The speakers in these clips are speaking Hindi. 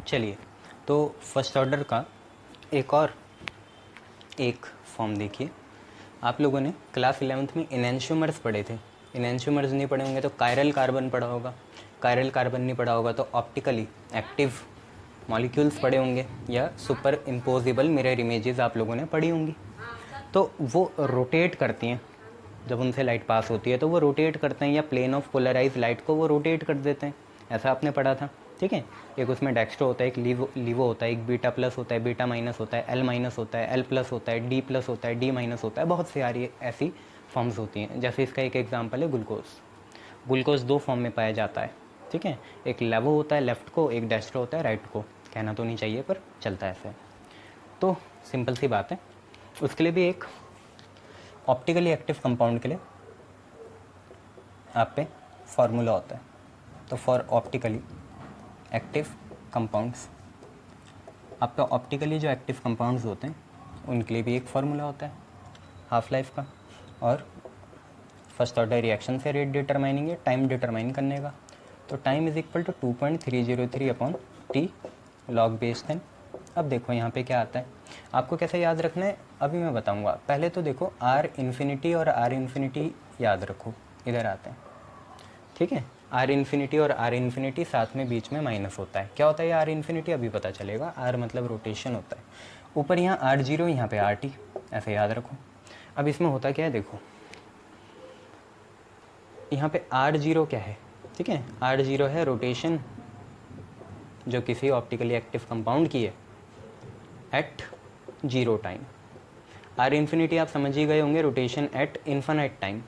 चलिए, तो फर्स्ट ऑर्डर का एक फॉर्म देखिए। आप लोगों ने क्लास 11th में इनैंशियोमर्स पढ़े थे। इनैंशियोमर्स नहीं पढ़े होंगे तो कायरल कार्बन पढ़ा होगा। कायरल कार्बन नहीं पढ़ा होगा तो ऑप्टिकली एक्टिव मॉलिक्यूल्स पढ़े होंगे या सुपर इम्पोजिबल मिरर इमेजेस आप लोगों ने पढ़ी होंगी। तो वो रोटेट करती हैं, जब उनसे लाइट पास होती है तो वो रोटेट करते हैं, या प्लेन ऑफ पोलराइज लाइट को वो रोटेट कर देते हैं। ऐसा आपने पढ़ा था, ठीक है। एक उसमें डेक्स्ट्रो होता है, एक लीवो होता है, एक बीटा प्लस होता है, बीटा माइनस होता है, एल माइनस होता है, एल प्लस होता है, डी प्लस होता है, डी माइनस होता है। बहुत सारी ऐसी फॉर्म्स होती हैं। जैसे इसका एक एग्जाम्पल है ग्लूकोज। ग्लूकोज दो फॉर्म में पाया जाता है, ठीक है। एक लेवो होता है लेफ्ट को, एक डेक्स्ट्रो होता है राइट को। कहना तो नहीं चाहिए पर चलता है ऐसे। तो सिंपल सी बात है। उसके लिए भी एक ऑप्टिकली एक्टिव कंपाउंड के लिए आप पे फार्मूला होता है। तो फॉर ऑप्टिकली एक्टिव कंपाउंड्स, आपका ऑप्टिकली जो एक्टिव कंपाउंड्स होते हैं उनके लिए भी एक फार्मूला होता है हाफ लाइफ का, और फर्स्ट ऑर्डर रिएक्शन से रेट डिटरमाइनिंग है टाइम डिटरमाइन करने का। तो time is equal to 2.303 upon T log base 10। अब देखो यहाँ पे क्या आता है, आपको कैसे याद रखना है अभी मैं बताऊँगा। पहले तो देखो आर इन्फिनिटी और आर इन्फिनिटी याद रखो, इधर आते हैं, ठीक है। आर इन्फिनिटी और आर इन्फिनिटी साथ में बीच में माइनस होता है। क्या होता है आर इन्फिनिटी अभी पता चलेगा। आर मतलब रोटेशन होता है। ऊपर यहाँ आर जीरो, यहाँ पे आर टी, ऐसे याद रखो। अब इसमें होता क्या है देखो, यहाँ पे आर जीरो क्या है, ठीक है। आर जीरो है रोटेशन जो किसी ऑप्टिकली एक्टिव कंपाउंड की है at zero time. R infinity आप समझ ही गए होंगे, रोटेशन एट इन्फिनाइट टाइम।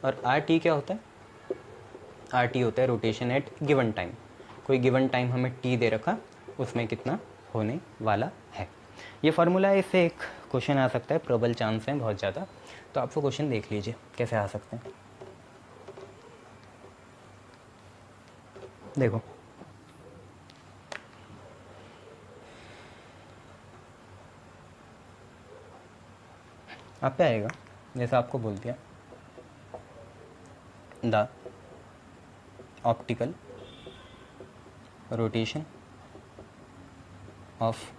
और आर टी क्या होता है, आर टी होता है रोटेशन एट गिवन टाइम। कोई गिवन टाइम हमें टी दे रखा, उसमें कितना होने वाला है। ये फार्मूला है, इससे एक क्वेश्चन आ सकता है, प्रोबल चांस है बहुत ज़्यादा। तो आप वो क्वेश्चन देख लीजिए कैसे आ सकते हैं। देखो आप पे आएगा, जैसा आपको बोल दिया, the optical rotation of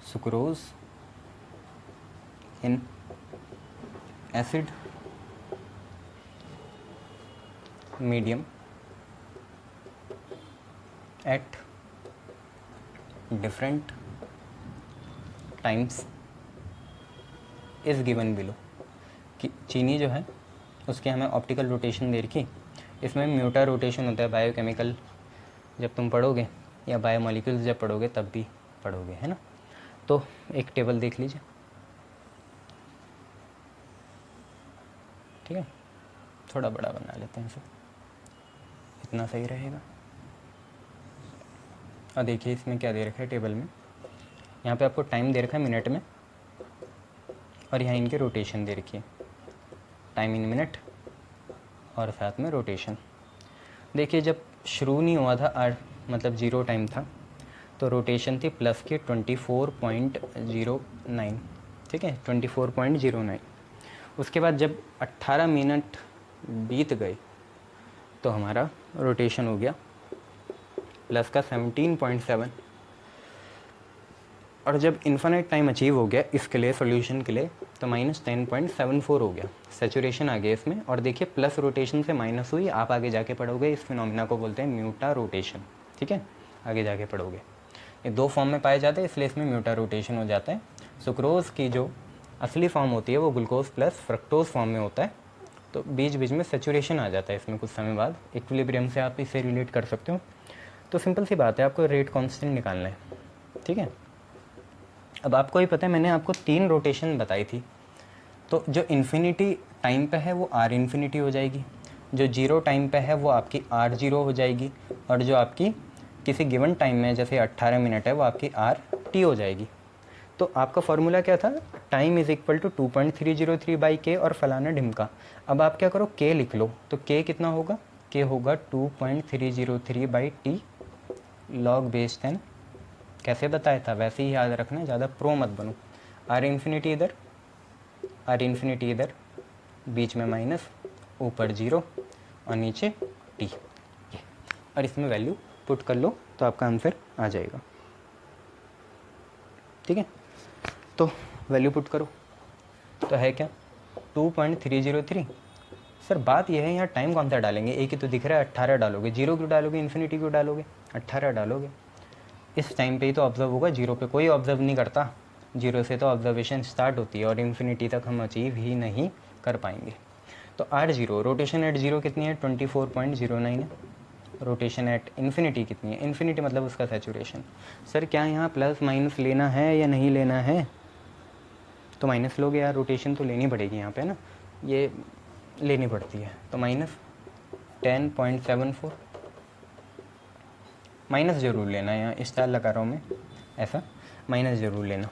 sucrose in acid medium at different times is given below। कि चीनी जो है उसकी हमें ऑप्टिकल रोटेशन दे रखी, इसमें म्यूटा रोटेशन होता है। बायोकेमिकल जब तुम पढ़ोगे या बायोमोलिक्यूल्स जब पढ़ोगे तब भी पढ़ोगे, है ना। तो एक टेबल देख लीजिए, ठीक है। थोड़ा बड़ा बना लेते हैं इसे, इतना सही रहेगा। और देखिए इसमें क्या दे रखा है टेबल में, यहाँ पे आपको टाइम दे रखा है मिनट में, और यहाँ इनकी रोटेशन दे रखी है, टाइम इन मिनट और साथ में रोटेशन। देखिए जब शुरू नहीं हुआ था मतलब जीरो टाइम था, तो रोटेशन थी प्लस की 24.09, ठीक है, 24.09। उसके बाद जब 18 मिनट बीत गए तो हमारा रोटेशन हो गया प्लस का 17.7। और जब इन्फिनिट टाइम अचीव हो गया इसके लिए सॉल्यूशन के लिए, तो माइनस 10.74 हो गया, सेचुरेशन आ गया इसमें। और देखिए प्लस रोटेशन से माइनस हुई, आप आगे जाके पढ़ोगे इस फिनोमिना को बोलते हैं म्यूटा रोटेशन, ठीक है, आगे जाके पढ़ोगे। ये दो फॉर्म में पाए जाते हैं इसलिए इसमें म्यूटा रोटेशन हो जाता है। सुक्रोज की जो असली फॉर्म होती है वो ग्लूकोज प्लस फ्रक्टोज फॉर्म में होता है, तो बीच बीच में सेचुरेशन आ जाता है इसमें कुछ समय बाद। इक्विलिब्रियम से आप इसे रिलेट कर सकते हो। तो सिंपल सी बात है, आपको रेट कांस्टेंट निकालना है, ठीक है। अब आपको ही पता है मैंने आपको 3 रोटेशन बताई थी, तो जो इन्फिनिटी टाइम पे है वो आर इन्फिनिटी हो जाएगी, जो जीरो टाइम पे है वो आपकी आर जीरो हो जाएगी, और जो आपकी किसी गिवन टाइम में जैसे 18 मिनट है वो आपकी आर टी हो जाएगी। तो आपका फॉर्मूला क्या था, time is equal to 2.303 by K और फलाना ढिमका। अब आप क्या करो, के लिख लो, तो के कितना होगा, के होगा 2.303 बाई टी लॉग बेस 10। कैसे बताया था वैसे ही याद रखना, ज़्यादा प्रो मत बनो। आर इन्फिनिटी इधर, आर इन्फिनिटी इधर, बीच में माइनस, ऊपर जीरो और नीचे टी, और इसमें वैल्यू पुट कर लो तो आपका आंसर आ जाएगा। ठीक है, तो वैल्यू पुट करो तो है क्या 2.303। सर बात यह है यहाँ टाइम कौन सा डालेंगे, एक ही तो दिख रहा है 18 डालोगे, 0 क्यों डालोगे, इन्फिनिटी क्यों डालोगे, 18 डालोगे। इस टाइम पे ही तो ऑब्जर्व होगा, 0 पे कोई ऑब्जर्व नहीं करता, 0 से तो ऑब्जर्वेशन स्टार्ट होती है और इन्फिनिटी तक हम अचीव ही नहीं कर पाएंगे। तो R0 रोटेशन एट 0 कितनी है 24.09 है। रोटेशन एट इन्फिनिटी कितनी है, इन्फिनिटी मतलब उसका सैचुरेशन। सर क्या यहाँ प्लस माइनस लेना है या नहीं लेना है, तो माइनस लोगे यार, रोटेशन तो लेनी पड़ेगी यहाँ पे ना, ये लेनी पड़ती है। तो माइनस 10.74, माइनस ज़रूर लेना है, यहाँ स्टार लगा रहा हूँ मैं ऐसा, माइनस ज़रूर लेना।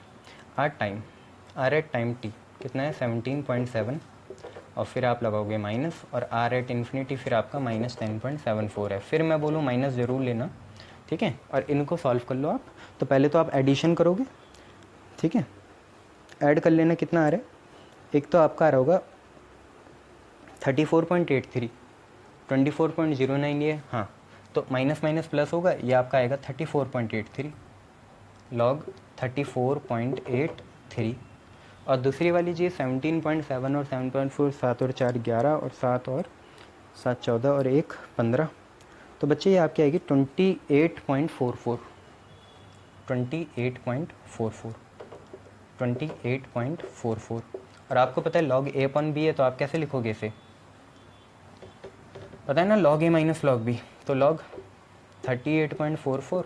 आर एट टाइम टी कितना है 17.7 और फिर आप लगाओगे माइनस, और आर एट इन्फिनिटी फिर आपका माइनस 10.74 है। फिर मैं बोलूँ माइनस ज़रूर लेना, ठीक है। और इनको सॉल्व कर लो आप, तो पहले तो आप एडिशन करोगे, ठीक है, ऐड कर लेना कितना आ रहा है, एक तो आपका आ रहा होगा 34.83, 24.09 ये, हाँ, तो माइनस माइनस प्लस होगा, ये आपका आएगा 34.83 लॉग 34.83। और दूसरी वाली चीज़ 17.7 और 7.4, 7 और 4 11 और 7 और 7 14 और 1 15, तो बच्चे ये आपकी आएगी 28.44, 28.44। और आपको पता है log a अपॉन बी है, तो आप कैसे लिखोगे इसे, पता है ना, log a minus log b, तो log 38.44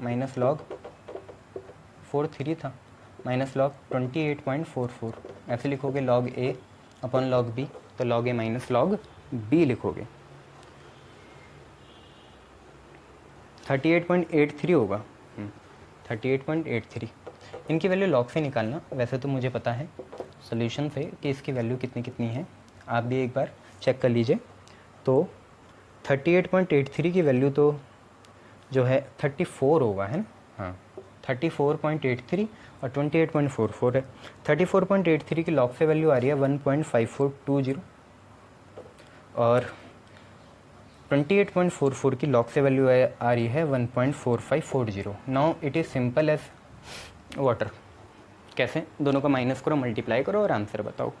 माइनस log 43 था माइनस log 28.44, ऐसे लिखोगे log a upon log b, तो log a minus log b लिखोगे। 38.83 होगा, 38.83। इनकी वैल्यू लॉग से निकालना, वैसे तो मुझे पता है सॉल्यूशन से कि इसकी वैल्यू कितनी कितनी है, आप भी एक बार चेक कर लीजिए। तो 38.83 की वैल्यू तो जो है 34 होगा, है ना, हाँ 34.83 और 28.44 है। 34.83 की लॉग से वैल्यू आ रही है 1.5420 और 28.44 की लॉग से वैल्यू आ रही है 1.4540। Now it is simple as water. कैसे, दोनों का माइनस करो, मल्टीप्लाई करो और आंसर बताओ,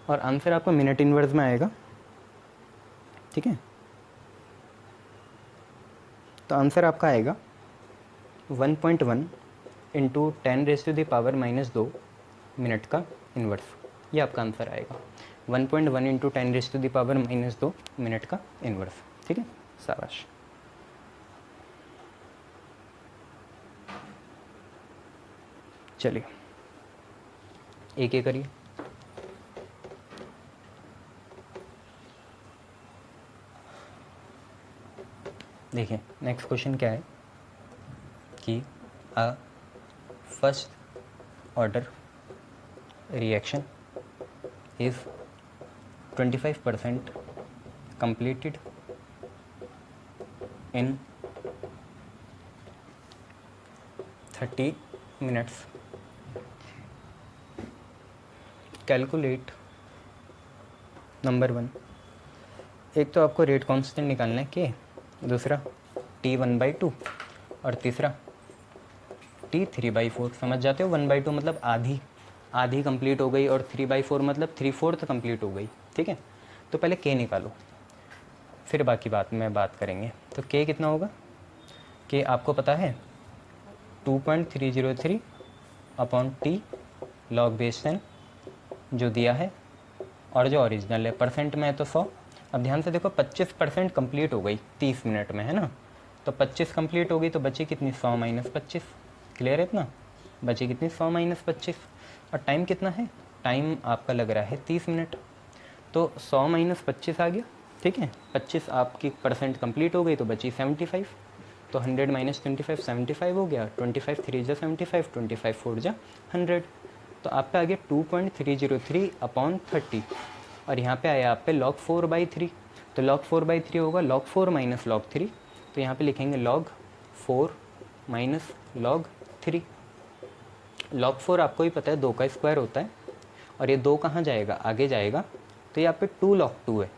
और आंसर आपको मिनट इनवर्स में आएगा, ठीक है। तो आंसर आपका आएगा 1.1 इंटू 10⁻⁻2 मिनट का इन्वर्स, ये आपका आंसर आएगा 1.1 इंटू 10⁻⁻2 मिनट का इन्वर्स, ठीक है, शाबाश। चलिए एक एक करिए। देखिए नेक्स्ट क्वेश्चन क्या है कि a first order reaction is 25% completed in 30 minutes. Calculate number 1, एक तो आपको रेट कांस्टेंट निकालना है के, दूसरा T1/2 और तीसरा T3/4। समझ जाते हो, 1/2 मतलब आधी कंप्लीट हो गई और 3/4 मतलब 3/4 कंप्लीट हो गई, ठीक है। तो पहले के निकालो, फिर बाकी बात में बात करेंगे। तो के कितना होगा, के आपको पता है 2.303 अपॉन टी लॉग बेस 10 जो दिया है, और जो ओरिजिनल है परसेंट में है तो 100। अब ध्यान से देखो 25% कंप्लीट हो गई 30 मिनट में, है ना, तो 25 कंप्लीट हो गई तो बची कितनी 100 माइनस 25, क्लियर है इतना, बची कितनी 100 माइनस 25। और टाइम कितना है, टाइम आपका लग रहा है 30 मिनट, तो 100 माइनस 25 आ गया, ठीक है। 25 आपकी परसेंट कंप्लीट हो गई तो बची 75, तो 100 माइनस 25 75 हो गया, 25 3 जा 75, 25 4 जा 100, तो आप पे आ गया 2.303 अपॉन 30, और यहाँ पे आया आप पे log 4/3, तो log 4/3 होगा log 4 माइनस log 3, तो यहाँ पे लिखेंगे log 4 माइनस log 3। log 4 आपको ही पता है 2 का स्क्वायर होता है, और ये 2 कहाँ जाएगा, आगे जाएगा, तो यहाँ पे 2 log 2 है,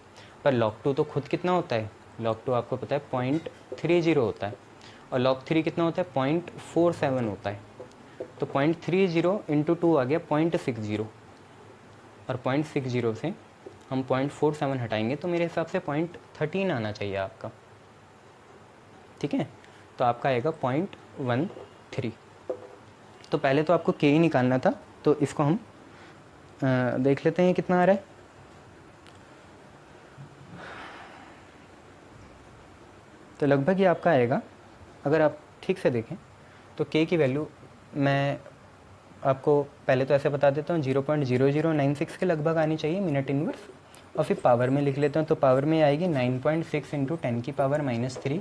पर log 2 तो खुद कितना होता है log 2 आपको पता है 0.30 होता है और log 3 कितना होता है 0.47 होता है। तो 0.30 इंटू 2 आ गया 0.60 और 0.60 से हम 0.47 हटाएंगे तो मेरे हिसाब से 0.13 आना चाहिए आपका, ठीक है। तो आपका आएगा 0.13। तो पहले तो आपको के ही निकालना था, तो इसको हम देख लेते हैं कितना आ रहा है। तो लगभग ये आपका आएगा, अगर आप ठीक से देखें तो के की वैल्यू मैं आपको पहले तो ऐसे बता देता हूँ 0.0096 के लगभग आनी चाहिए मिनट इनवर्स, और फिर पावर में लिख लेता हूँ। तो पावर में आएगी 9.6 इंटू 10⁻³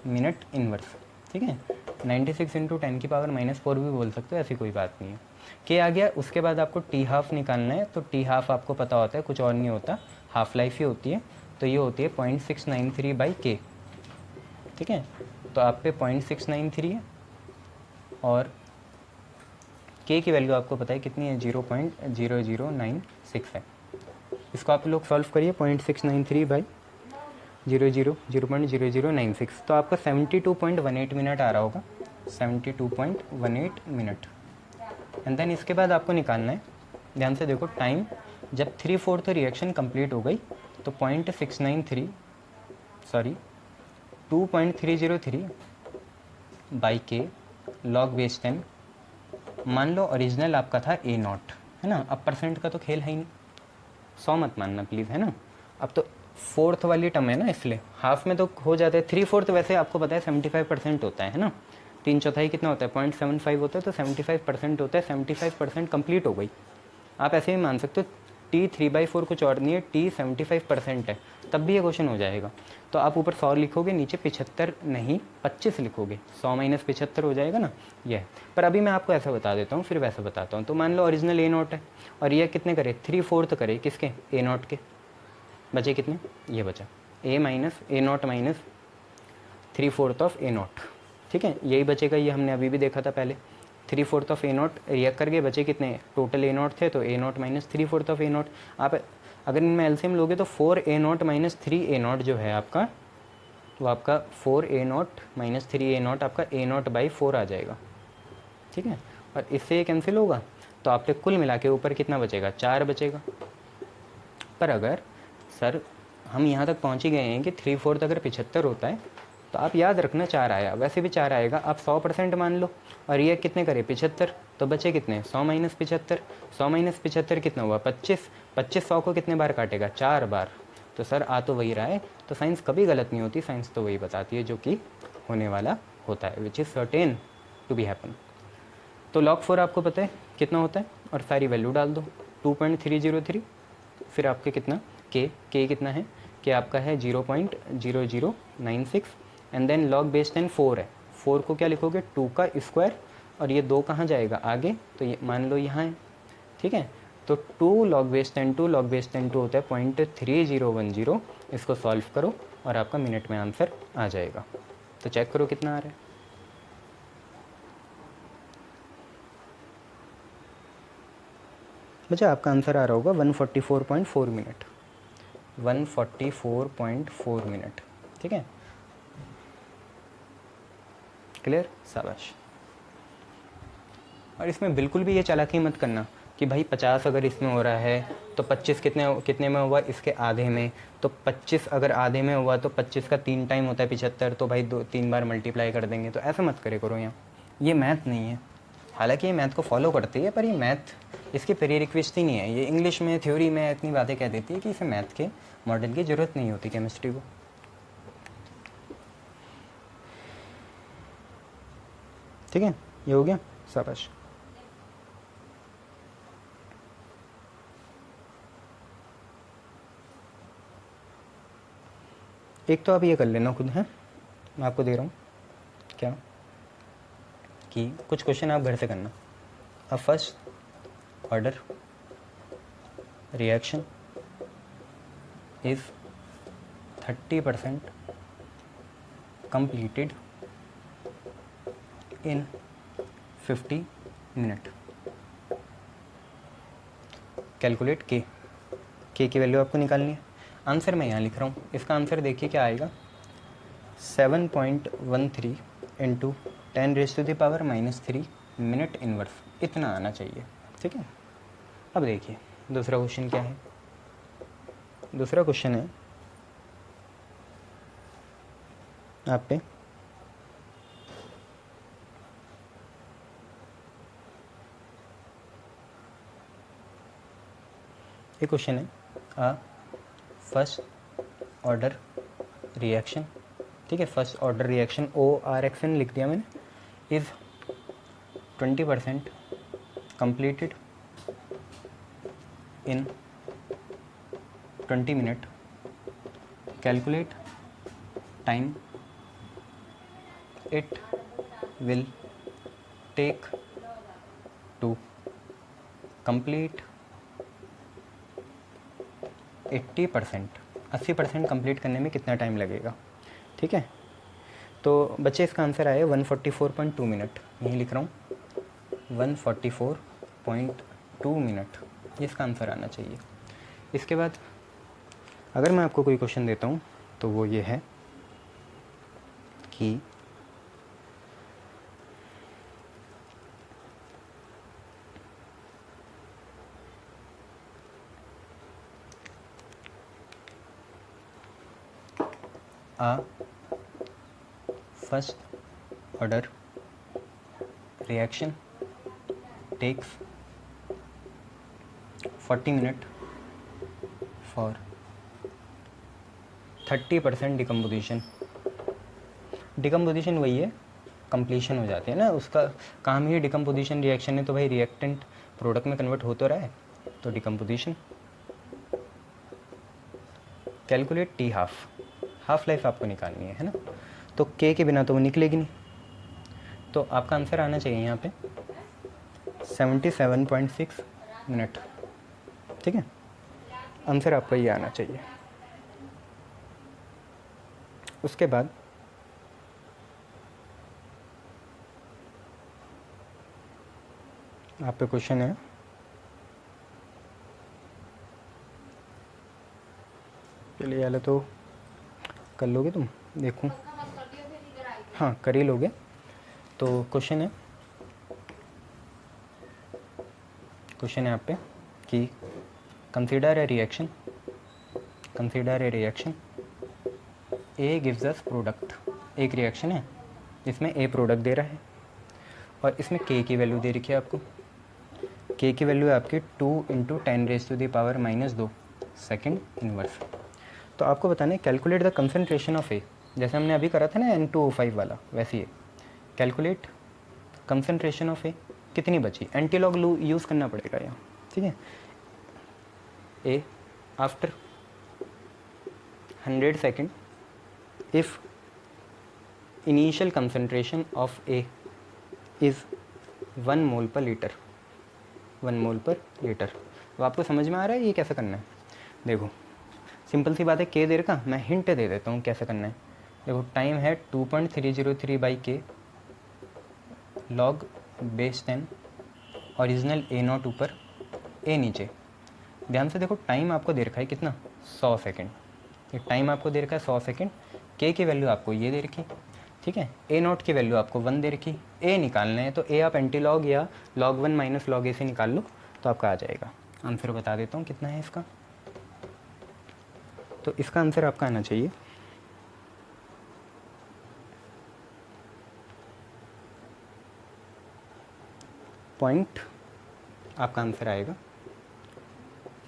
मिनट इनवर्स, ठीक है। 96 इंटू 10⁻⁴ भी बोल सकते हो, ऐसी कोई बात नहीं है। के आ गया, उसके बाद आपको टी हाफ निकालना है। तो टी हाफ आपको पता होता है, कुछ और नहीं होता, हाफ लाइफ ही होती है। तो ये होती है 0.693 बाई के, ठीक है। तो आप पे 0.693 है और के की वैल्यू आपको पता है कितनी है 0.0096 है। इसको आप लोग सॉल्व करिए 0.693 बाई 0.0096, तो आपका 72.18 मिनट आ रहा होगा, 72.18 मिनट। एंड देन इसके बाद आपको निकालना है, ध्यान से देखो टाइम, जब 3/4 रिएक्शन कंप्लीट हो गई तो 2.303 बाई के लॉग बेस 10। मान लो ओरिजिनल आपका था A0, है ना। अब परसेंट का तो खेल है ही नहीं, 100 मत मानना प्लीज़, है ना। अब तो 4th वाली टर्म है ना, इसलिए हाफ में तो हो जाता है। 3/4 वैसे आपको पता है 75% होता है ना। 3/4 कितना होता है 0.75 होता है, तो 75% होता है। 75% कंप्लीट हो गई। आप ऐसे ही मान सकते हो T 3/4 कुछ और नहीं है, T 75% है, तब भी ये क्वेश्चन हो जाएगा। तो आप ऊपर 100 लिखोगे, नीचे 75 नहीं 25 लिखोगे, 100 माइनस 75 हो जाएगा ना ये। पर अभी मैं आपको ऐसा बता देता हूँ, फिर वैसा बताता हूँ। तो मान लो ओरिजिनल A0 है और ये कितने करे 3/4 करे, किसके A0 के, बचे कितने, ये बचा A minus A0 minus 3/4 of A0, ठीक है। यही बचेगा, ये हमने अभी भी देखा था पहले। 3/4 ऑफ A0 रिएक्ट करके बचे कितने, टोटल A0 थे तो A0 माइनस 3/4 ऑफ A0। आप अगर इनमें एलसीएम लोगे तो 4A0 माइनस 3A0 जो है आपका, वो आपका 4A0 माइनस 3A0 आपका A0/4 आ जाएगा, ठीक है। और इससे ये कैंसिल होगा तो आप पे कुल मिला के ऊपर कितना बचेगा, 4 बचेगा। पर अगर सर हम यहाँ तक पहुँच ही गए हैं कि 3/4 अगर 75 होता है तो आप याद रखना 4 आया, वैसे भी 4 आएगा। आप 100% मान लो और ये कितने करे 75, तो बचे कितने 100 माइनस 75। 100 माइनस 75 कितना हुआ 25। 25 100 को कितने बार काटेगा 4 बार। तो सर आ तो वही रहा है। तो साइंस कभी गलत नहीं होती, साइंस तो वही बताती है जो कि होने वाला होता है, which is certain to be happen. तो log 4 आपको पता है कितना होता है और सारी वैल्यू डाल दो 2.303। फिर आपके कितना के कितना है, कि आपका है 0.0096 एंड देन लॉग बेस 10 4 है। 4 को क्या लिखोगे 2 का स्क्वायर और ये 2 कहाँ जाएगा आगे, तो ये मान लो यहाँ है, ठीक है। तो 2 लॉग बेस 10 2 लॉग बेस 10 2 होता है 0.3010। इसको सॉल्व करो और आपका मिनट में आंसर आ जाएगा। तो चेक करो कितना आ रहा है। बच्चा आपका आंसर आ रहा होगा 144.4 मिनट, 144.4 मिनट, ठीक है। क्लियर, शाबाश। और इसमें बिल्कुल भी ये चालाकी मत करना कि भाई 50 अगर इसमें हो रहा है तो 25 कितने में हुआ, इसके आधे में। तो 25 अगर आधे में हुआ तो 25 का 3 टाइम होता है 75, तो भाई 2-3 बार मल्टीप्लाई कर देंगे। तो ऐसा मत करे करो, यहाँ ये मैथ नहीं है। हालांकि ये मैथ को फॉलो करती है, पर ये मैथ इसकी प्रीरिक्विजिट ही नहीं है। ये इंग्लिश में थ्योरी में इतनी बातें कह देती है कि इसे मैथ के मॉडल की ज़रूरत नहीं होती केमिस्ट्री को। ठीक है, ये हो गया, शाबाश। एक तो आप ये कर लेना खुद, है मैं आपको दे रहा हूँ क्या, कि कुछ क्वेश्चन आप घर से करना। अब first order reaction is 30% completed in 50 minute. Calculate के की वैल्यू आपको निकालनी है। आंसर मैं यहाँ लिख रहा हूँ, इसका आंसर देखिए क्या आएगा 7.13 इंटू 10⁻³ मिनट इनवर्स, इतना आना चाहिए। ठीक है, अब देखिए दूसरा क्वेश्चन क्या है। दूसरा क्वेश्चन है आप पे ये क्वेश्चन है अ फर्स्ट ऑर्डर रिएक्शन, ठीक है, फर्स्ट ऑर्डर रिएक्शन ORXN लिख दिया मैंने, is 20% completed in 20 minutes. Calculate time it will take to complete 80%, 80% complete करने में कितना टाइम लगेगा। ठीक है, तो बच्चे इसका आंसर आया 144.2 मिनट, यहीं लिख रहा हूँ 144.2 मिनट, ये इसका आंसर आना चाहिए। इसके बाद अगर मैं आपको कोई क्वेश्चन देता हूँ तो वो ये है कि a first order reaction takes 40 minutes for 30% decomposition. Decomposition वही है, कंप्लीशन हो जाती है ना, उसका काम ही डिकम्पोजिशन रिएक्शन है, तो भाई रिएक्टेंट प्रोडक्ट में कन्वर्ट हो तो रहा है, तो decomposition. Calculate T half life आपको निकालनी है ना, तो के के बिना तो वो निकलेगी नहीं, तो आपका आंसर आना चाहिए यहाँ पे 77.6 मिनट। ठीक है, आंसर आपका ये आना चाहिए। उसके बाद आप पे क्वेश्चन है चलिए वाले तो कर लोगे तुम, देखूं, हाँ कर ही लोगे। तो क्वेश्चन है आप पे कि consider a reaction A gives us product. एक रिएक्शन है जिसमें ए प्रोडक्ट दे रहा है और इसमें के की वैल्यू दे रखी है आपको। के की वैल्यू है आपकी 2 × 10⁻² सेकेंड इनवर्स। तो आपको बताना है calculate the concentration of A, जैसे हमने अभी करा था ना N2O5 वाला, वैसे ही कैलकुलेट कंसनट्रेशन ऑफ ए, कितनी बची, एंटीलॉग यूज़ करना पड़ेगा यहाँ। ठीक है, A after 100 second if initial concentration of A is 1 mole per litre. 1 mole per litre. तो आपको समझ में आ रहा है ये कैसे करना है? देखो सिंपल सी बात है, के दे रखा, मैं हिंट दे देता हूँ कैसे करना है। देखो टाइम है 2.303/k log base 10, original A0 ऊपर A नीचे। ध्यान से देखो टाइम आपको दे रखा है कितना, 100 सेकेंड। ये टाइम आपको दे रखा है 100 सेकेंड, के की वैल्यू आपको ये दे रखी, ठीक है, A0 की वैल्यू आपको 1 दे रखी। A निकालना है तो A आप एंटीलॉग या log 1 - log A से निकाल लो तो आपका आ जाएगा। आंसर बता देता हूँ कितना है इसका। तो इसका आंसर आपका आना चाहिए पॉइंट, आपका आंसर आएगा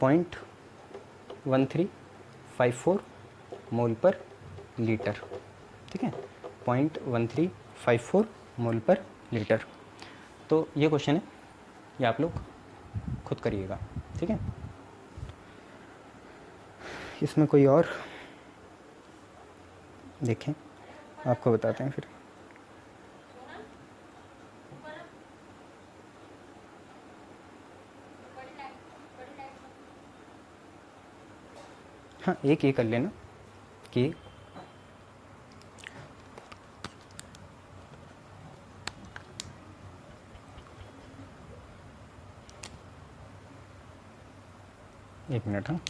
0.1354 मोल पर लीटर। ठीक है, 0.1354 मोल पर लीटर। तो ये क्वेश्चन है, ये आप लोग खुद करिएगा। ठीक है, इसमें कोई और देखें, आपको बताते हैं फिर। हाँ एक ये कर लेना कि एक मिनट, हाँ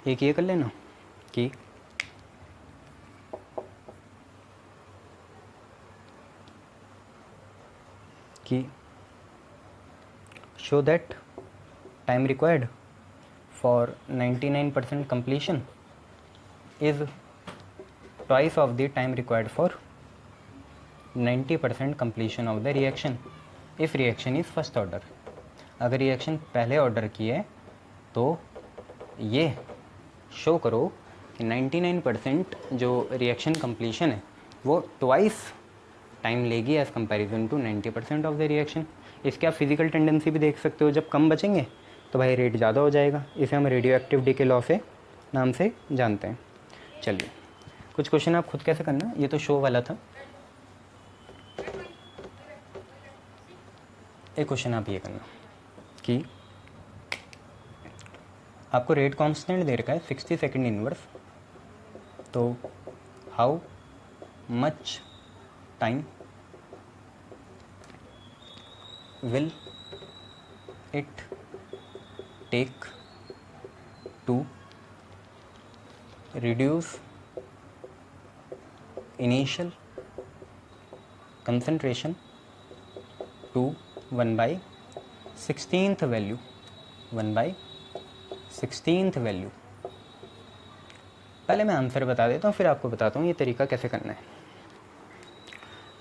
एक ये कर लेना कि show that time required for 99% completion is twice of the time required for 90% completion of the reaction if reaction is first order। अगर रिएक्शन पहले ऑर्डर की है तो ये शो करो कि 99% जो रिएक्शन कंप्लीशन है वो ट्वाइस टाइम लेगी as comparison to 90% of the reaction. इसके आप फिजिकल टेंडेंसी भी देख सकते हो, जब कम बचेंगे तो भाई रेट ज़्यादा हो जाएगा। इसे हम रेडियो एक्टिव डीके लॉ से नाम से जानते हैं। चलिए कुछ क्वेश्चन आप खुद कैसे करना, ये तो शो वाला था। एक क्वेश्चन आप ये करना कि आपको रेट कांस्टेंट दे रखा है 60 सेकेंड इनवर्स, तो how much time will it take to reduce initial concentration to 1/16th value, 1/16th value. पहले मैं आंसर बता देता हूँ, फिर आपको बताता हूँ ये तरीका कैसे करना है।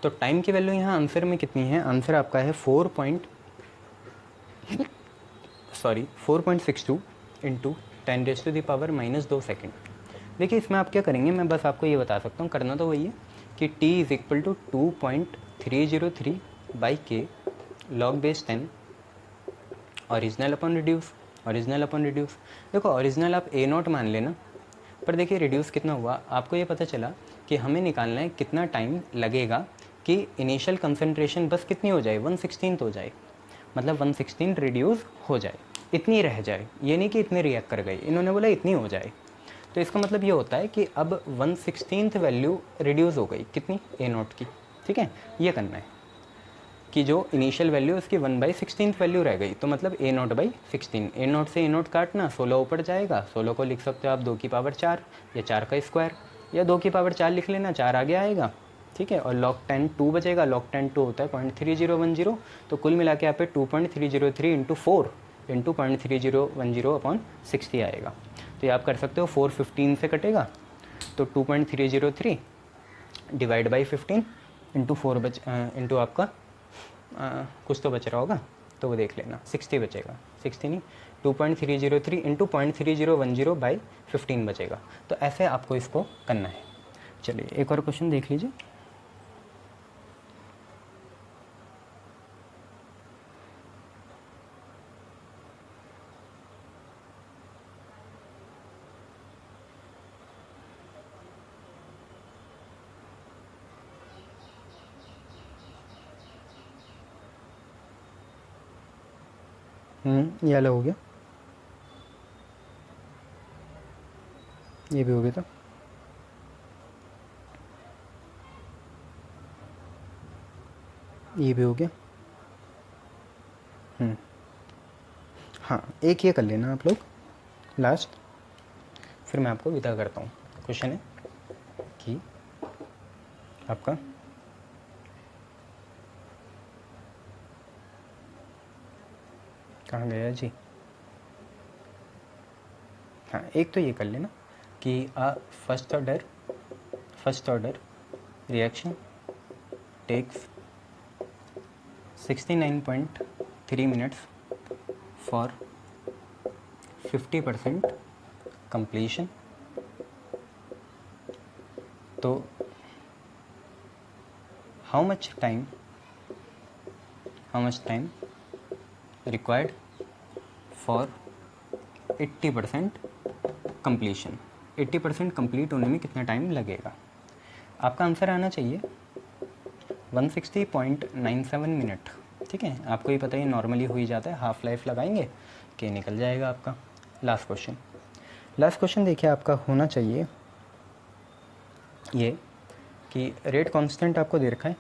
तो टाइम की वैल्यू यहाँ आंसर में कितनी है, आंसर आपका है 4.62 इंटू 10⁻⁻² सेकेंड। देखिए इसमें आप क्या करेंगे, मैं बस आपको ये बता सकता हूँ, करना तो वही है कि t = 2.303/k log base 10 original upon reduce, original upon reduce. देखो ओरिजिनल आप a0 मान लेना, पर देखिए रिड्यूस कितना हुआ, आपको ये पता चला कि हमें निकालना है कितना टाइम लगेगा कि इनिशियल कंसंट्रेशन बस कितनी हो जाए, 1/16 हो जाए, मतलब 1/16 रिड्यूस हो जाए, इतनी रह जाए। ये नहीं कि इतने रिएक्ट कर गए, इन्होंने बोला इतनी हो जाए। तो इसका मतलब ये होता है कि अब 1/16 वैल्यू रिड्यूस हो गई, कितनी, a0 की। ठीक है, ये करना है कि जो इनिशियल वैल्यू उसकी 1/16 वैल्यू रह गई, तो मतलब a0/16। a0 से a0 काटना, 16 ऊपर जाएगा, 16 को लिख सकते हो आप 2 की पावर 4 या 4 का स्क्वायर, या 2 की पावर 4 लिख लेना, 4 आगे आएगा। ठीक है, और log 10 2 बचेगा, log 10 2 होता है 0.3010, तो कुल मिला के यहाँ पे 2.303 इंटू 4 इंटू 0.3010/60 आएगा। तो ये आप कर सकते हो, 415 से कटेगा तो 2.303 डिवाइड बाई 15 इंटू 4 इंटू आपका कुछ तो बच रहा होगा, तो वो देख लेना, 60 बचेगा, 60 नहीं 2.303 इंटू 0.3010/15 बचेगा। तो ऐसे आपको इसको करना है। चलिए एक और क्वेश्चन देख लीजिए। ये अलग हो गया, ये भी हो गया था, ये भी हो गया। हाँ एक ये कर लेना आप लोग लास्ट, फिर मैं आपको विदा करता हूँ। क्वेश्चन है कि आपका कहाँ गया जी, हाँ एक तो ये कर लेना कि first order reaction takes 69.3 minutes for 50% completion। तो how much time required for 80% completion, 80% complete होने में कितना टाइम लगेगा। आपका आंसर आना चाहिए 160.97 मिनट। ठीक है, आपको ये पता ही नॉर्मली हो ही जाता है, हाफ लाइफ लगाएंगे कि निकल जाएगा आपका। लास्ट क्वेश्चन देखिए, आपका होना चाहिए ये कि रेट कांस्टेंट आपको दे रखा है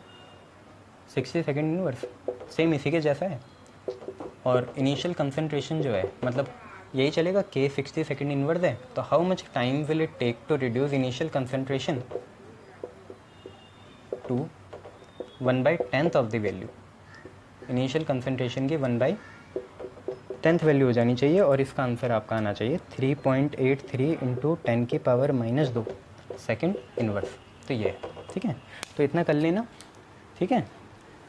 60 सेकेंड इनवर्स, सेम इसी के जैसा है, और इनिशियल कंसंट्रेशन जो है, मतलब यही चलेगा, k 60 सेकेंड इनवर्स है, तो how much time will it take to reduce initial concentration to 1/10 of the value. Initial concentration की 1/10 वैल्यू हो जानी चाहिए, और इसका आंसर आपका आना चाहिए 3.83 इंटू 10⁻², सेकेंड इनवर्स। तो ये है, ठीक है, तो इतना कर लेना, ठीक है,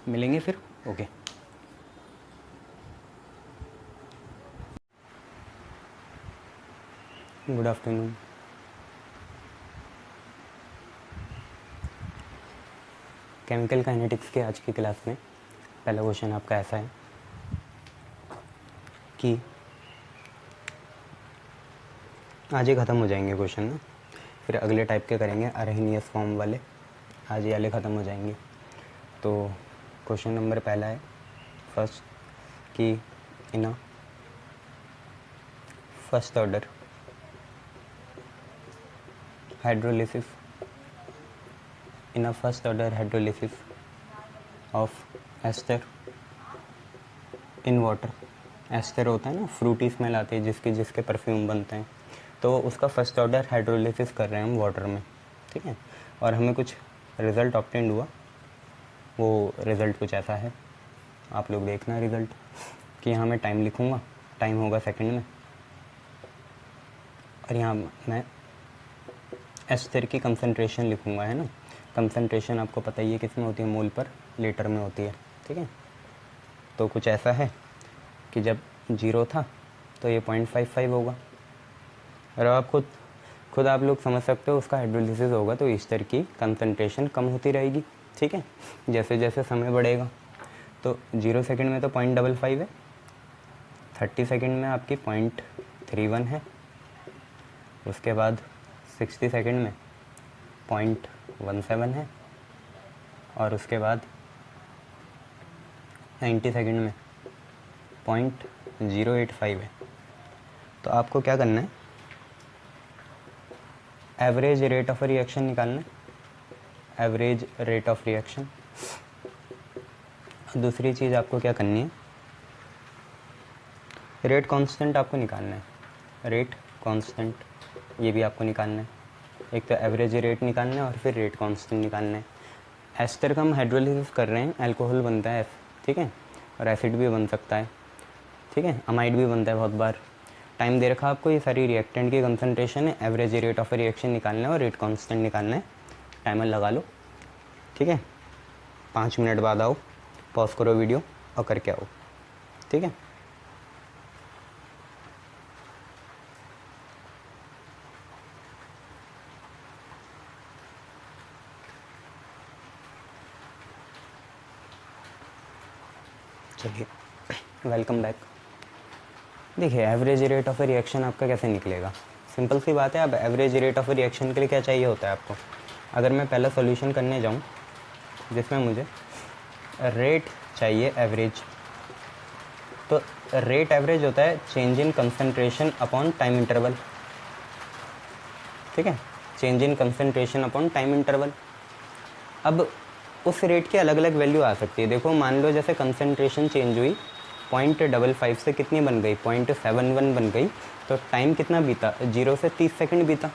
मिलेंगे फिर, okay. Good afternoon. Chemical kinetics के आज की क्लास में पहला क्वेश्चन आपका ऐसा है कि आज ही ख़त्म हो जाएंगे क्वेश्चन ना, फिर अगले टाइप के करेंगे अरहेनियस फॉर्म वाले, आज ये वाले ख़त्म हो जाएंगे। तो क्वेश्चन नंबर पहला है फर्स्ट कि in first order hydrolysis, in first order hydrolysis of ester in water. Ester होता है ना, फ्रूटी स्मेल आती है जिसके जिसके परफ्यूम बनते हैं, तो उसका फर्स्ट ऑर्डर हाइड्रोलिसिस कर रहे हैं हम वाटर में, ठीक है, और हमें कुछ रिज़ल्ट ऑब्टेंड हुआ। वो रिज़ल्ट कुछ ऐसा है, आप लोग देखना रिज़ल्ट, कि यहाँ मैं टाइम लिखूँगा, टाइम होगा सेकंड में, और यहाँ मैं एस्टर की कंसंट्रेशन लिखूँगा, है ना। कंसंट्रेशन आपको पता ही है किस में होती है, मोल पर लीटर में होती है, ठीक है। तो कुछ ऐसा है कि जब 0 था तो ये 0.55 होगा, और आप खुद आप लोग समझ सकते हो उसका हाइड्रोलिसिस होगा तो एस्टर की कंसंट्रेशन कम होती रहेगी, ठीक है, जैसे जैसे समय बढ़ेगा। तो 0 सेकंड में तो 0.55 है, 30 सेकंड में आपकी 0.31 है, उसके बाद 60 सेकंड में 0.17 है, और उसके बाद 90 सेकंड में 0.085 है। तो आपको क्या करना है, एवरेज रेट ऑफ रिएक्शन निकालना है, एवरेज रेट ऑफ रिएक्शन। दूसरी चीज़ आपको क्या करनी है, रेट कांस्टेंट आपको निकालना है, रेट कांस्टेंट ये भी आपको निकालना है। एक तो एवरेज रेट निकालना है और फिर रेट कांस्टेंट निकालना है। एस्टर का हम हाइड्रोलिसिस कर रहे हैं, अल्कोहल बनता है, ठीक है, और एसिड भी बन सकता है, ठीक है, अमाइड भी बनता है बहुत बार। टाइम दे रखा आपको, ये सारी रिएक्टेंट की कंसंट्रेशन है, एवरेज रेट ऑफ रिएक्शन निकालना है और रेट कांस्टेंट निकालना है। टाइमर लगा लो, ठीक है, 5 मिनट बाद आओ, पॉज करो वीडियो और करके आओ, ठीक है। चलिए, वेलकम बैक। देखिए, एवरेज रेट ऑफ रिएक्शन आपका कैसे निकलेगा, सिंपल सी बात है। अब एवरेज रेट ऑफ रिएक्शन के लिए क्या चाहिए होता है आपको, अगर मैं पहला सॉल्यूशन करने जाऊं जिसमें मुझे रेट चाहिए एवरेज, तो रेट एवरेज होता है change in concentration upon time interval, ठीक है, change in concentration upon time interval. अब उस रेट की अलग अलग वैल्यू आ सकती है। देखो, मान लो जैसे कंसंट्रेशन चेंज हुई 0.55 से कितनी बन गई, 0.71 बन गई, तो टाइम कितना बीता, 0 से 30 सेकंड बीता।